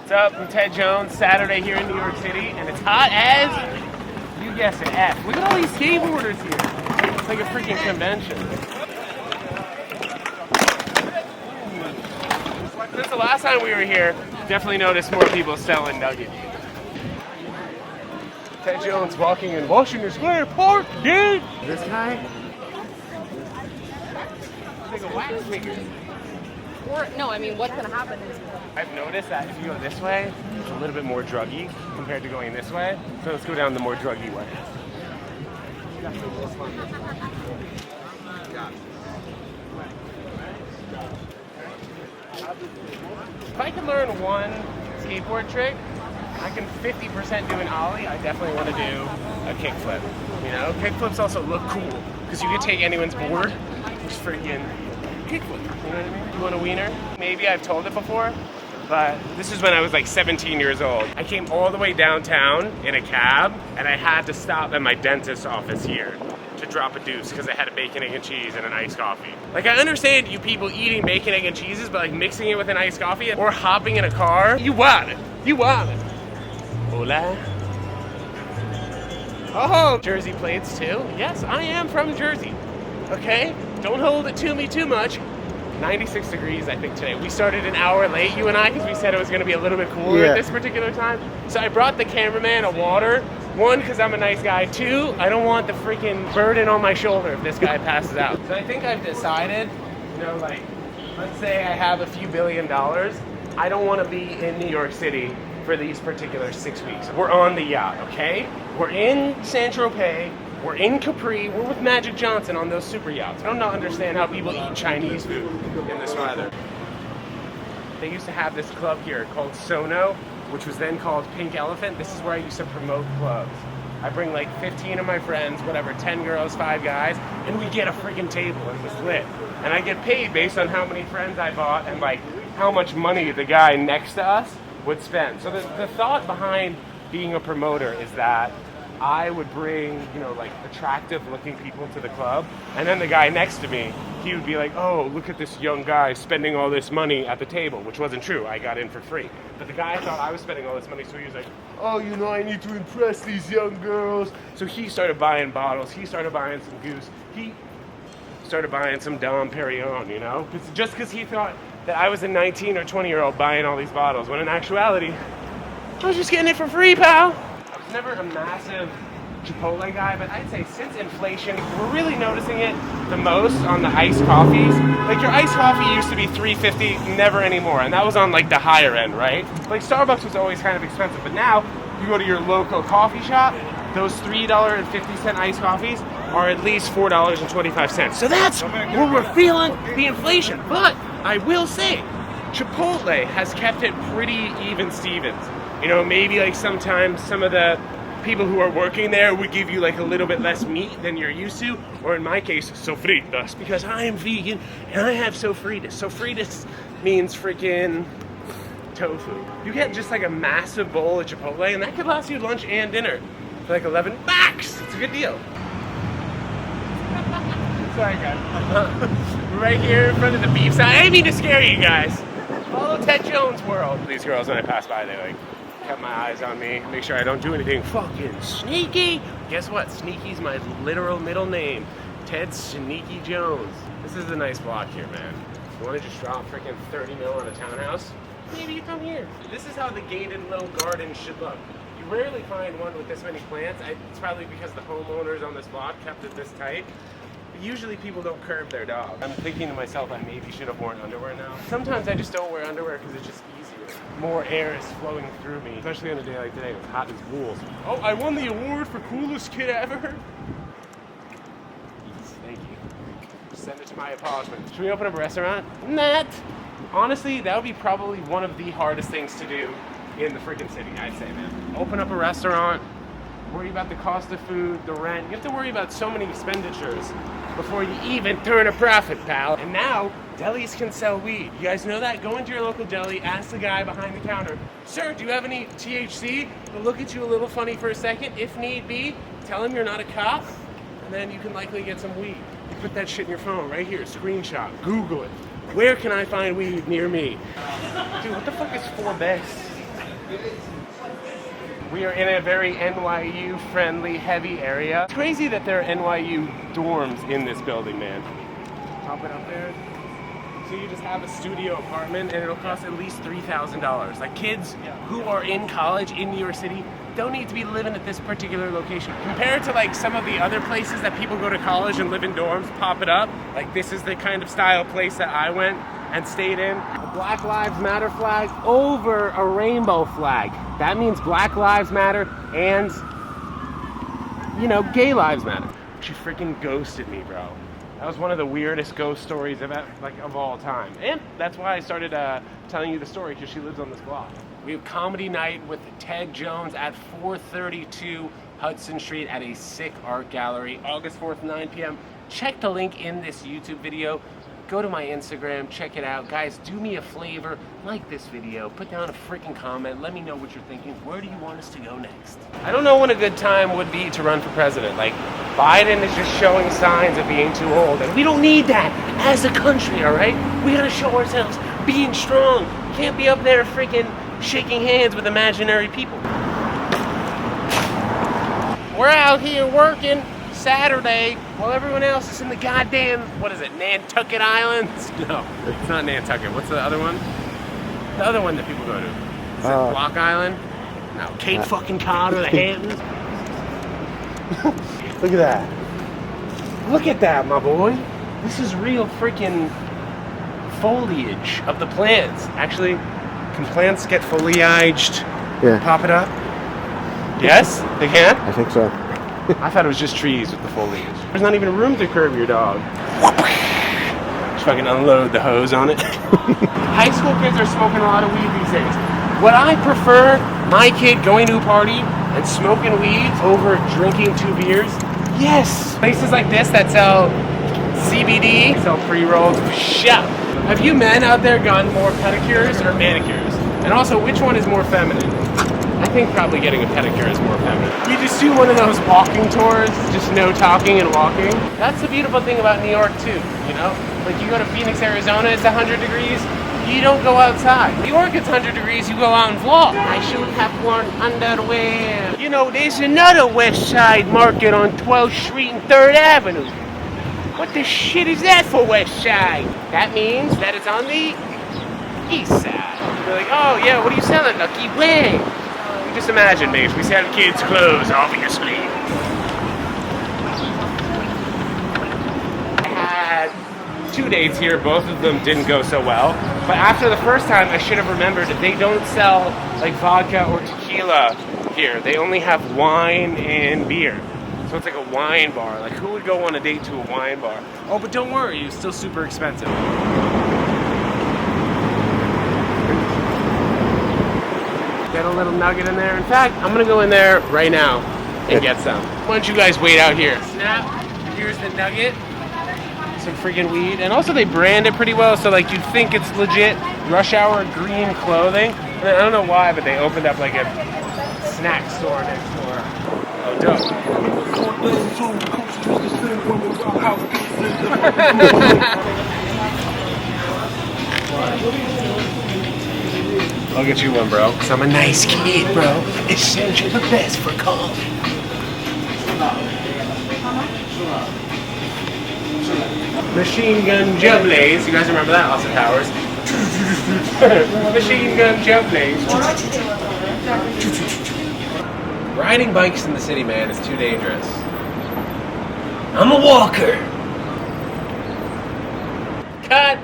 What's up? I'm Ted Jones, Saturday here in New York City, and it's hot as, you guessed it, F. Look at all these skateboarders here. It's like a freaking convention. Since the last time we were here, definitely noticed more people selling nuggets. Ted Jones walking in Washington Square Park, dude! This guy? He's like a wax figure. Or, no, I mean, what's going to happen is... I've noticed that if you go this way, it's a little bit more druggy compared to going this way. So let's go down the more druggy way. If I could learn one skateboard trick, I can 50% do an ollie. I definitely want to do a kickflip. You know, kickflips also look cool because you can take anyone's board, just freaking kickflip. You know what I mean? You want a wiener? Maybe I've told it before, but this is when I was like 17 years old. I came all the way downtown in a cab, and I had to stop at my dentist's office here to drop a deuce because I had a bacon, egg, and cheese and an iced coffee. Like, I understand you people eating bacon, egg, and cheeses, but like mixing it with an iced coffee or hopping in a car, you want it. You want it. Hola. Oh, Jersey plates too? Yes, I am from Jersey. Okay? Don't hold it to me too much. 96 degrees, I think, today. We started an hour late, you and I, because we said it was going to be a little bit cooler at this particular time. So I brought the cameraman a water. One, because I'm a nice guy. Two, I don't want the freaking burden on my shoulder if this guy passes out. So I think I've decided, you know, like, let's say I have a few $1 billion. I don't want to be in New York City for these particular 6 weeks. We're on the yacht, okay? We're in Saint-Tropez. We're in Capri. We're with Magic Johnson on those super yachts. I don't understand how people eat Chinese food in this weather. They used to have this club here called Sono, which was then called Pink Elephant. This is where I used to promote clubs. I bring like 15 of my friends, whatever, 10 girls, 5 guys, and we get a freaking table and it's lit. And I get paid based on how many friends I bought and like how much money the guy next to us would spend. So the thought behind being a promoter is that I would bring, you know, like attractive looking people to the club, and then the guy next to me, he would be like, oh, look at this young guy spending all this money at the table, which wasn't true. I got in for free. But the guy thought I was spending all this money, so he was like, oh, you know, I need to impress these young girls. So he started buying bottles. He started buying some Goose. He started buying some Dom Perignon, you know? Just because he thought that I was a 19 or 20-year-old buying all these bottles, when in actuality, I was just getting it for free, pal. I was never a massive Chipotle guy, but I'd say since inflation, we're really noticing it the most on the iced coffees. Like, your iced coffee used to be $3.50, never anymore, and that was on like the higher end, right? Like, Starbucks was always kind of expensive, but now you go to your local coffee shop, those $3.50 iced coffees are at least $4.25. So that's where we're feeling the inflation. But I will say, Chipotle has kept it pretty even Stevens. You know, maybe like sometimes some of the people who are working there would give you like a little bit less meat than you're used to, or in my case, sofritas, because I am vegan and I have sofritas. Sofritas means freaking tofu. You get just like a massive bowl of Chipotle, and that could last you lunch and dinner for like $11. It's a good deal. Sorry, guys. Right here in front of the beef side. I didn't mean to scare you guys. Follow Ted Jones' world. These girls, when I pass by, they like kept my eyes on me, make sure I don't do anything fucking sneaky. Guess what? Sneaky's my literal middle name. Ted Sneaky Jones. This is a nice block here, man. You want to just drop freaking 30 mil on a townhouse? Maybe you come here. This is how the gated little garden should look. You rarely find one with this many plants. It's probably because the homeowners on this block kept it this tight. But usually people don't curb their dog. I'm thinking to myself, I maybe should have worn underwear now. Sometimes I just don't wear underwear because it's just easier. More air is flowing through me, especially on a day like today. It's hot as wolves. Oh, I won the award for coolest kid ever. Thank you. Send it to my apartment. Should we open up a restaurant? Nah. Honestly, that would be probably one of the hardest things to do in the freaking city, I'd say, man. Open up a restaurant, worry about the cost of food, the rent. You have to worry about so many expenditures before you even turn a profit, pal. And now, delis can sell weed. You guys know that? Go into your local deli, ask the guy behind the counter, sir, do you have any THC? He'll look at you a little funny for a second. If need be, tell him you're not a cop, and then you can likely get some weed. You put that shit in your phone right here, screenshot, Google it. Where can I find weed near me? Dude, what the fuck is 4 best? We are in a very NYU-friendly, heavy area. It's crazy that there are NYU dorms in this building, man. Pop it up there. So you just have a studio apartment, and it'll cost at least $3,000. Like, kids who are in college in New York City don't need to be living at this particular location. Compared to like some of the other places that people go to college and live in dorms, pop it up. Like, this is the kind of style place that I went and stayed in. A Black Lives Matter flag over a rainbow flag. That means Black Lives Matter and, you know, gay lives matter. She freaking ghosted me, bro. That was one of the weirdest ghost stories of all time. And that's why I started telling you the story, because she lives on this block. We have comedy night with Ted Jones at 432 Hudson Street at a sick art gallery, August 4th, 9 p.m. Check the link in this YouTube video. Go to my Instagram, check it out. Guys, do me a favor, like this video, put down a freaking comment, let me know what you're thinking. Where do you want us to go next? I don't know when a good time would be to run for president. Like, Biden is just showing signs of being too old, and we don't need that as a country, all right? We gotta show ourselves being strong. Can't be up there freaking shaking hands with imaginary people. We're out here working Saturday while everyone else is in the goddamn, what is it, Nantucket Islands? No, it's not Nantucket. What's the other one? The other one that people go to. Is it Block Island? No, Cape fucking Cod or the Hamptons. Look at that. Look at that, my boy. This is real freaking foliage of the plants. Actually, can plants get foliaged? Yeah. Pop it up? Yes? They can? I think so. I thought it was just trees with the foliage. There's not even room to curb your dog. Just fucking unload the hose on it. High school kids are smoking a lot of weed these days. Would I prefer my kid going to a party and smoking weed over drinking 2 beers? Yes. Places like this that sell CBD, sell pre-rolls, shut. Have you men out there gotten more pedicures or manicures? And also, which one is more feminine? I think probably getting a pedicure is more feminine. We just do one of those walking tours, just no talking and walking. That's the beautiful thing about New York too, you know? Like, you go to Phoenix, Arizona, it's 100 degrees, you don't go outside. New York, it's 100 degrees, you go out and vlog. I should have worn underwear. You know, there's another West Side market on 12th Street and 3rd Avenue. What the shit is that for West Side? That means that it's on the East Side. They're like, oh yeah, what are you selling, Lucky? Where? Just imagine, babes, we sell kids' clothes, obviously. I had 2 dates here, both of them didn't go so well. But after the first time, I should have remembered that they don't sell like vodka or tequila here. They only have wine and beer. So it's like a wine bar. Like, who would go on a date to a wine bar? Oh, but don't worry, it's still super expensive. Get a little nugget in there. In fact, I'm gonna go in there right now and get some. Why don't you guys wait out here? Snap, here's the nugget. Some freaking weed. And also they brand it pretty well, so like you'd think it's legit. Rush Hour green clothing. And I don't know why, but they opened up like a snack store next door. Oh, dope. I'll get you one, bro. Cause I'm a nice kid, bro. Essential, the best for college. Machine Gun Joe Blaze. You guys remember that, Austin Powers? Machine Gun Joe Blaze. Riding bikes in the city, man, is too dangerous. I'm a walker. Cut.